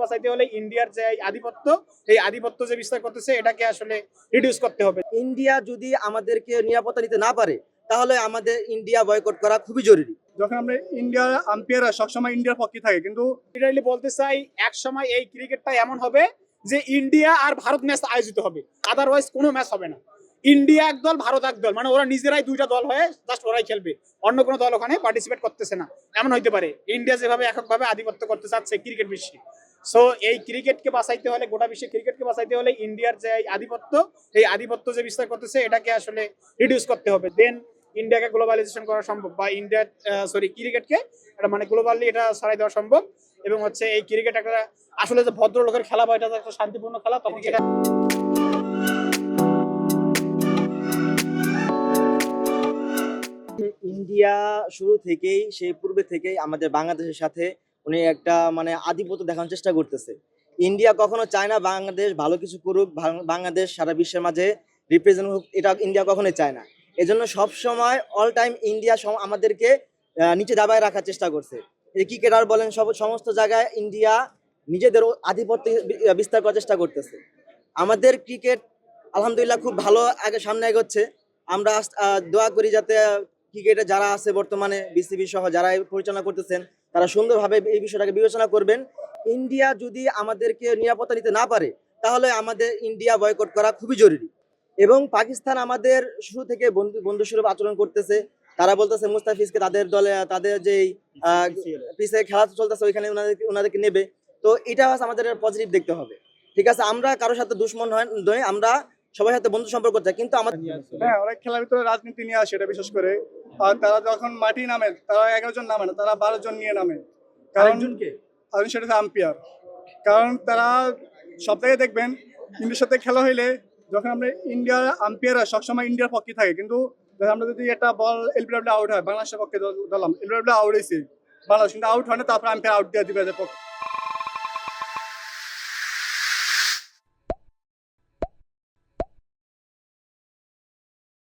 বাঁচাইতে হলে ইন্ডিয়ার যে আধিপত্য, এই আধিপত্য যে বিস্তার করতেছে এটাকে আসলে রিডিউস করতে হবে। ইন্ডিয়া যদি আমাদেরকে নিরাপত্তা দিতে না পারে তাহলে আমাদের ইন্ডিয়া বয়কট করা খুবই জরুরি। যখন আমরা ইন্ডিয়ার আম্পায়াররা সবসময় ইন্ডিয়ার পক্ষে থাকে, কিন্তু লিটারালি বলতে চাই এক সময় এই ক্রিকেটটা এমন হবে যে ইন্ডিয়া আর ভারত ম্যাচ আয়োজিত হবে, আদারওয়াইজ কোনো ম্যাচ হবে না। ইন্ডিয়া এক দল, ভারত এক দল, মানে ওরা নিজেরাই দুইটা দল হয়ে জাস্ট ওরাই খেলবে, অন্য কোনো দল ওখানে পার্টিসিপেট করতেছে না। এমন হইতে পারে ইন্ডিয়া যেভাবে এককভাবে আধিপত্য করতে চাচ্ছে ক্রিকেট বিশ্বে। সো এই ক্রিকেটকে বাঁচাইতে হলে, গোটা বিশ্বে ক্রিকেটকে বাঁচাইতে হলে ইন্ডিয়ার যে আধিপত্য, এই আধিপত্য যে বিস্তার করতেছে এটাকে আসলে রিডিউস করতে হবে। দেন ইন্ডিয়াকে গ্লোবালাইজেশন করা সম্ভব, বা ইন্ডিয়ার ক্রিকেটকে এটা মানে গ্লোবালি এটা ছড়াই দেওয়া সম্ভব। এবং হচ্ছে এই ক্রিকেট একটা আসলে যে ভদ্রলোকের খেলা বা এটা একটা শান্তিপূর্ণ খেলা, তখন সেটা ইন্ডিয়া শুরু থেকেই সেই পূর্বে থেকেই আমাদের বাংলাদেশের সাথে উনি একটা মানে আধিপত্য দেখানোর চেষ্টা করতেছে। ইন্ডিয়া কখনো চায় না বাংলাদেশ ভালো কিছু করুক, বাংলাদেশ সারা বিশ্বের মাঝে রিপ্রেজেন্ট হোক, এটা ইন্ডিয়া কখনোই চায় না। এজন্য সব সময় অল টাইম ইন্ডিয়া আমাদেরকে নিচে দাবায় রাখার চেষ্টা করছে। এই ক্রিকেটার বলেন সমস্ত জায়গায় ইন্ডিয়া নিজেদের আধিপত্য বিস্তার করার চেষ্টা করতেছে। আমাদের ক্রিকেট আলহামদুলিল্লাহ খুব ভালো সামনে এগোচ্ছে। আমরা দোয়া করি যাতে ক্রিকেটে যারা আছে বর্তমানে বিসিবি সহ যারা পরিচালনা করতেছেন তারা সুন্দরভাবে এই বিষয়টাকে বিবেচনা করবেন। ইন্ডিয়া যদি আমাদেরকে নিরাপত্তা দিতে না পারে তাহলে আমাদের ইন্ডিয়া বয়কট করা খুবই জরুরি। এবং পাকিস্তান আমাদের শুরু থেকে বন্ধুসুলভ আচরণ করতেছে। তারা বলতেছে মুস্তাফিজকে তাদের দলে তাদের যে পিছে খেলা চলতেছে ওইখানে ওনাদেরকে নেবে। তো এটা আমাদের পজিটিভ দেখতে হবে। ঠিক আছে, আমরা কারোর সাথে দুশ্মন নয়, আমরা সবার সাথে বন্ধু সম্পর্ক চাই, কিন্তু আমাদের হ্যাঁ, অনেক খেলার ভিতরে রাজনীতি নিয়ে আসে, এটা বিশেষ করে। আর তারা যখন মাটি নামে তারা 11 জন নামে না, তারা 12 জন নিয়ে নামে। কারণ সেটা হচ্ছে আম্পায়ার। কারণ তারা সব জায়গায় দেখবেন ইন্ডিয়ার সাথে খেলা হইলে যখন আমরা ইন্ডিয়ার আম্পায়াররা সবসময় ইন্ডিয়ার পক্ষে থাকে, কিন্তু আমরা যদি একটা বল এলবিডব্লিউ আউট হয়, বাংলাদেশের পক্ষে ধরলাম এলবিডব্লিউ আউট হয়েছে বাংলাদেশ, কিন্তু আউট হয় না, তারপর আম্পায়ার আউট দিয়ে দিবে